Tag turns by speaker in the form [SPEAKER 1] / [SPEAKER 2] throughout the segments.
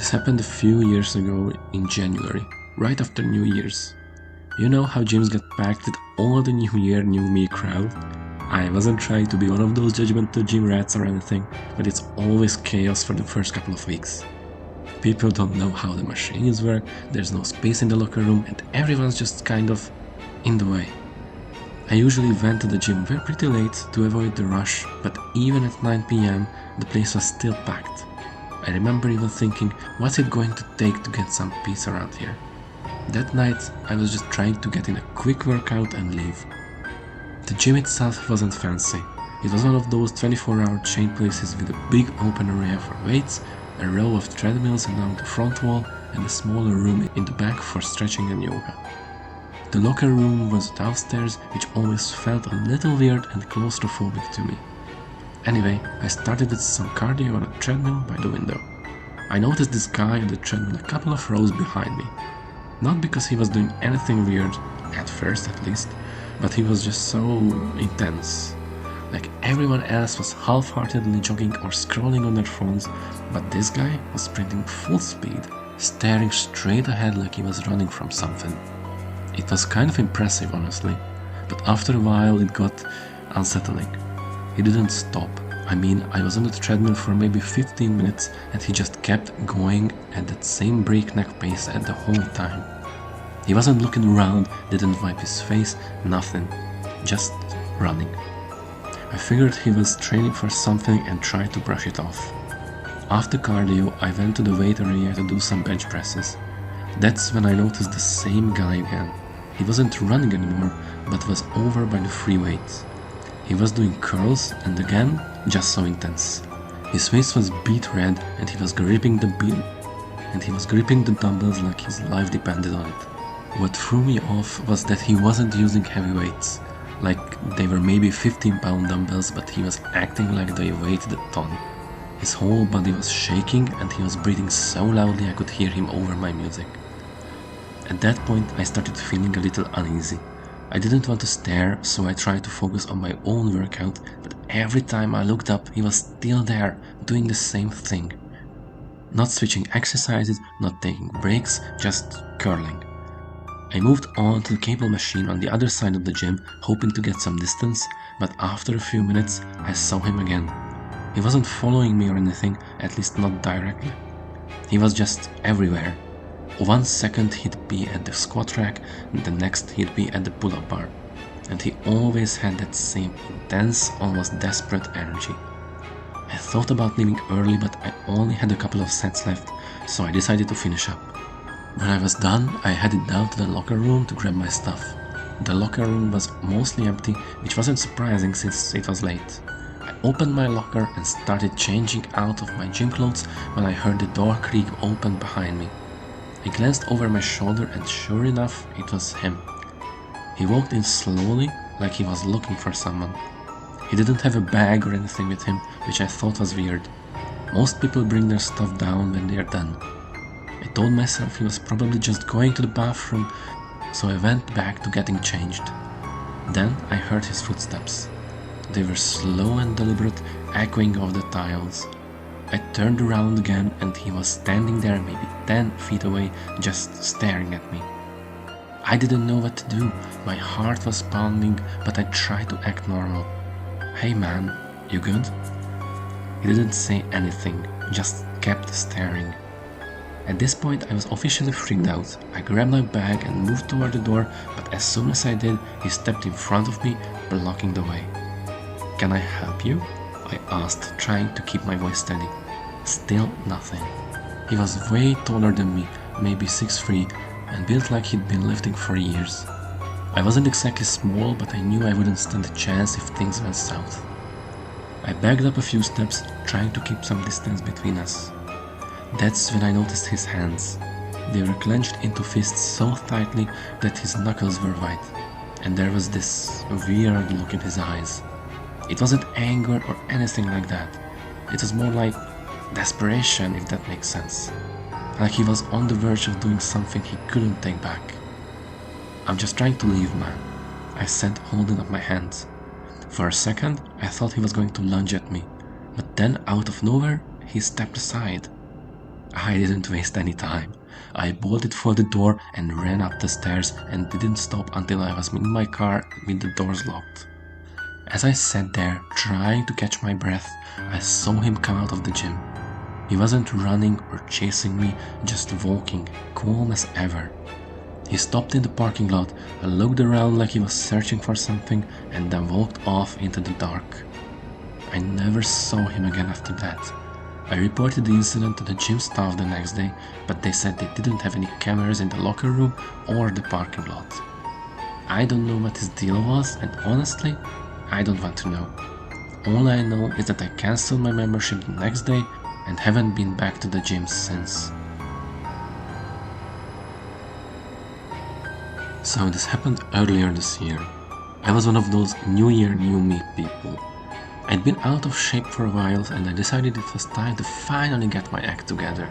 [SPEAKER 1] This happened a few years ago in January, right after New Year's. You know how gyms get packed with all the New Year, New Me crowd? I wasn't trying to be one of those judgmental gym rats or anything, but it's always chaos for the first couple of weeks. People don't know how the machines work, there's no space in the locker room, and everyone's just kind of in the way. I usually went to the gym pretty late to avoid the rush, but even at 9 PM, the place was still packed. I remember even thinking, what's it going to take to get some peace around here? That night, I was just trying to get in a quick workout and leave. The gym itself wasn't fancy. It was one of those 24-hour chain places with a big open area for weights, a row of treadmills along the front wall, and a smaller room in the back for stretching and yoga. The locker room was downstairs, which always felt a little weird and claustrophobic to me. Anyway, I started with some cardio on a treadmill by the window. I noticed this guy on the treadmill a couple of rows behind me. Not because he was doing anything weird, at first at least, but he was just so intense. Like everyone else was half-heartedly jogging or scrolling on their phones, but this guy was sprinting full speed, staring straight ahead like he was running from something. It was kind of impressive, honestly, but after a while it got unsettling. He didn't stop. I mean, I was on the treadmill for maybe 15 minutes and he just kept going at that same breakneck pace at the whole time. He wasn't looking around, didn't wipe his face, nothing. Just running. I figured he was training for something and tried to brush it off. After cardio, I went to the weight area to do some bench presses. That's when I noticed the same guy again. He wasn't running anymore, but was over by the free weights. He was doing curls and again, just so intense. His face was beet red and he was gripping the dumbbells like his life depended on it. What threw me off was that he wasn't using heavy weights. Like they were maybe 15-pound dumbbells, but he was acting like they weighed a ton. His whole body was shaking and he was breathing so loudly I could hear him over my music. At that point I started feeling a little uneasy. I didn't want to stare, so I tried to focus on my own workout, but every time I looked up he was still there, doing the same thing. Not switching exercises, not taking breaks, just curling. I moved on to the cable machine on the other side of the gym, hoping to get some distance, but after a few minutes I saw him again. He wasn't following me or anything, at least not directly. He was just everywhere. 1 second he'd be at the squat rack, and the next he'd be at the pull-up bar. And he always had that same intense, almost desperate energy. I thought about leaving early, but I only had a couple of sets left, so I decided to finish up. When I was done, I headed down to the locker room to grab my stuff. The locker room was mostly empty, which wasn't surprising since it was late. I opened my locker and started changing out of my gym clothes when I heard the door creak open behind me. I glanced over my shoulder and sure enough, it was him. He walked in slowly, like he was looking for someone. He didn't have a bag or anything with him, which I thought was weird. Most people bring their stuff down when they are done. I told myself he was probably just going to the bathroom, so I went back to getting changed. Then I heard his footsteps. They were slow and deliberate, echoing off the tiles. I turned around again and he was standing there maybe 10 feet away, just staring at me. I didn't know what to do. My heart was pounding, but I tried to act normal. "Hey man, you good?" He didn't say anything, just kept staring. At this point I was officially freaked out. I grabbed my bag and moved toward the door, but as soon as I did, he stepped in front of me, blocking the way. "Can I help you?" I asked, trying to keep my voice steady. Still nothing. He was way taller than me, maybe 6'3", and built like he'd been lifting for years. I wasn't exactly small, but I knew I wouldn't stand a chance if things went south. I backed up a few steps, trying to keep some distance between us. That's when I noticed his hands. They were clenched into fists so tightly that his knuckles were white, and there was this weird look in his eyes. It wasn't anger or anything like that. It was more like desperation, if that makes sense. Like he was on the verge of doing something he couldn't take back. "I'm just trying to leave, man," I said, holding up my hands. For a second, I thought he was going to lunge at me, but then out of nowhere, he stepped aside. I didn't waste any time. I bolted for the door and ran up the stairs and didn't stop until I was in my car with the doors locked. As I sat there, trying to catch my breath, I saw him come out of the gym. He wasn't running or chasing me, just walking, calm as ever. He stopped in the parking lot and looked around like he was searching for something and then walked off into the dark. I never saw him again after that. I reported the incident to the gym staff the next day, but they said they didn't have any cameras in the locker room or the parking lot. I don't know what his deal was, and honestly, I don't want to know. All I know is that I cancelled my membership the next day and haven't been back to the gym since. So this happened earlier this year. I was one of those New Year, New Me people. I'd been out of shape for a while and I decided it was time to finally get my act together.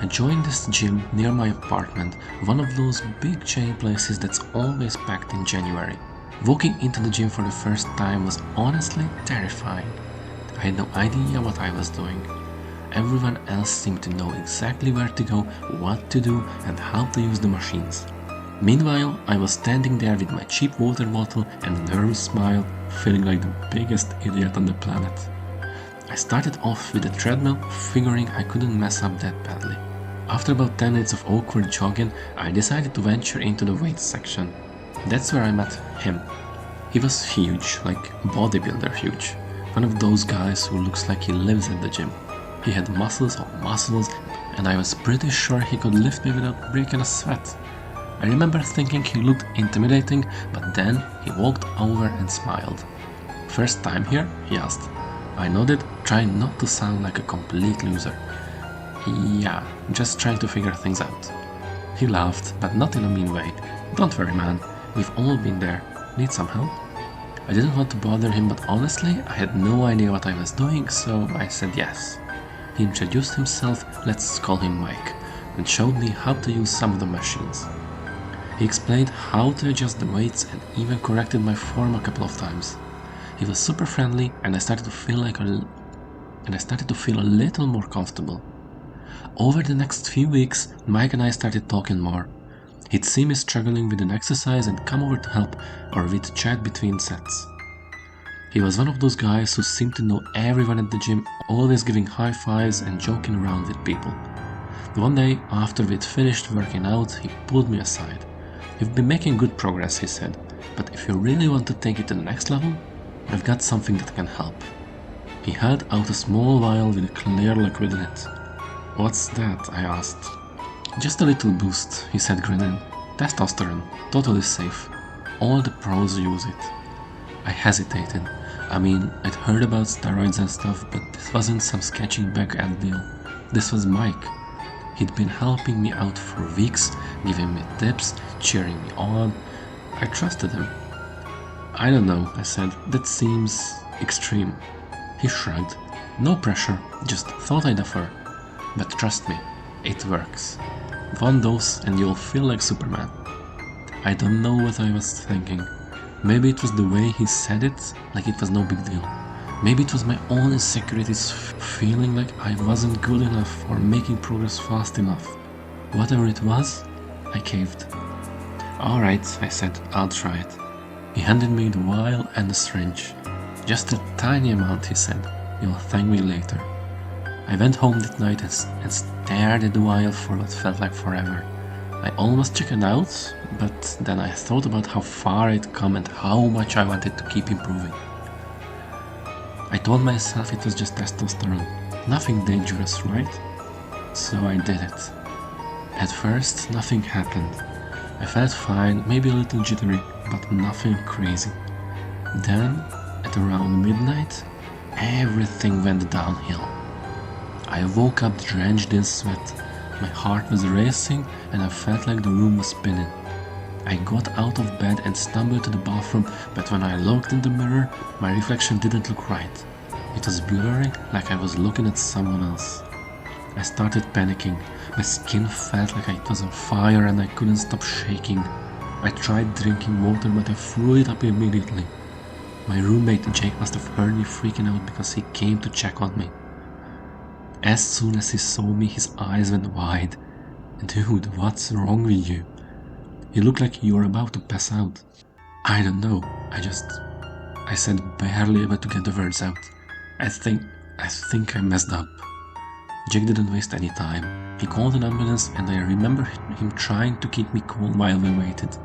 [SPEAKER 1] I joined this gym near my apartment, one of those big chain places that's always packed in January. Walking into the gym for the first time was honestly terrifying. I had no idea what I was doing. Everyone else seemed to know exactly where to go, what to do, and how to use the machines. Meanwhile, I was standing there with my cheap water bottle and a nervous smile, feeling like the biggest idiot on the planet. I started off with a treadmill, figuring I couldn't mess up that badly. After about 10 minutes of awkward jogging, I decided to venture into the weights section. That's where I met him. He was huge, like bodybuilder huge. One of those guys who looks like he lives at the gym. He had muscles on muscles, and I was pretty sure he could lift me without breaking a sweat. I remember thinking he looked intimidating, but then he walked over and smiled. "First time here?" he asked. I nodded, trying not to sound like a complete loser. "Yeah, just trying to figure things out." He laughed, but not in a mean way. "Don't worry, man, we've all been there. Need some help?" I didn't want to bother him, but honestly, I had no idea what I was doing, so I said yes. He introduced himself, let's call him Mike, and showed me how to use some of the machines. He explained how to adjust the weights and even corrected my form a couple of times. He was super friendly and I started to feel a little more comfortable. Over the next few weeks, Mike and I started talking more. He'd see me struggling with an exercise and come over to help, or we'd chat between sets. He was one of those guys who seemed to know everyone at the gym, always giving high fives and joking around with people. One day, after we'd finished working out, he pulled me aside. "You've been making good progress," he said, "but if you really want to take it to the next level, I've got something that can help." He held out a small vial with a clear liquid in it. "What's that?" I asked. "Just a little boost," he said, grinning. "Testosterone, totally safe. All the pros use it." I hesitated. I mean, I'd heard about steroids and stuff, but this wasn't some sketchy back ad deal. This was Mike. He'd been helping me out for weeks, giving me tips, cheering me on. I trusted him. "I don't know," I said. "That seems extreme." He shrugged. "No pressure, just thought I'd offer. But trust me, it works. One dose and you'll feel like Superman." I don't know what I was thinking. Maybe it was the way he said it, like it was no big deal. Maybe it was my own insecurities feeling like I wasn't good enough or making progress fast enough. Whatever it was, I caved. "Alright," I said, "I'll try it." He handed me the vial and the syringe. "Just a tiny amount," he said. "You'll thank me later." I went home that night and stared at the vial for what felt like forever. I almost chickened out, but then I thought about how far I'd come and how much I wanted to keep improving. I told myself it was just testosterone, nothing dangerous, right? So I did it. At first, nothing happened. I felt fine, maybe a little jittery, but nothing crazy. Then, at around midnight, everything went downhill. I woke up drenched in sweat. My heart was racing and I felt like the room was spinning. I got out of bed and stumbled to the bathroom, but when I looked in the mirror, my reflection didn't look right. It was blurry, like I was looking at someone else. I started panicking. My skin felt like it was on fire and I couldn't stop shaking. I tried drinking water, but I threw it up immediately. My roommate Jake must have heard me freaking out because he came to check on me. As soon as he saw me, his eyes went wide. Dude, what's wrong with you? You look like you were about to pass out. I don't know, I said, barely able to get the words out. I think I messed up. Jack didn't waste any time. He called an ambulance and I remember him trying to keep me cool while we waited.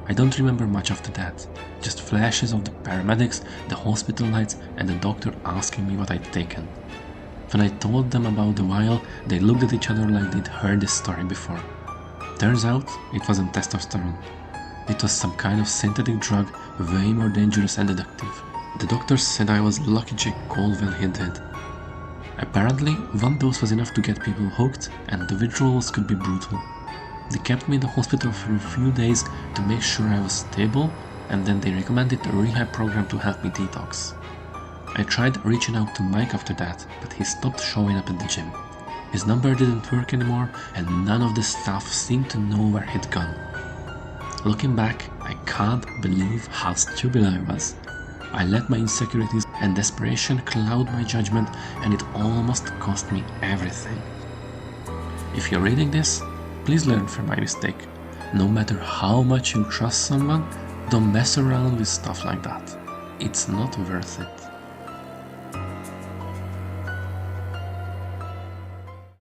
[SPEAKER 1] I don't remember much after that, just flashes of the paramedics, the hospital lights and the doctor asking me what I'd taken. When I told them about the vial, they looked at each other like they'd heard this story before. Turns out, it wasn't testosterone. It was some kind of synthetic drug, way more dangerous and addictive. The doctors said I was lucky Jack called when he did. Apparently, one dose was enough to get people hooked, and the withdrawals could be brutal. They kept me in the hospital for a few days to make sure I was stable, and then they recommended a rehab program to help me detox. I tried reaching out to Mike after that, but he stopped showing up at the gym. His number didn't work anymore, and none of the staff seemed to know where he'd gone. Looking back, I can't believe how stupid I was. I let my insecurities and desperation cloud my judgment, and it almost cost me everything. If you're reading this, please learn from my mistake. No matter how much you trust someone, don't mess around with stuff like that. It's not worth it.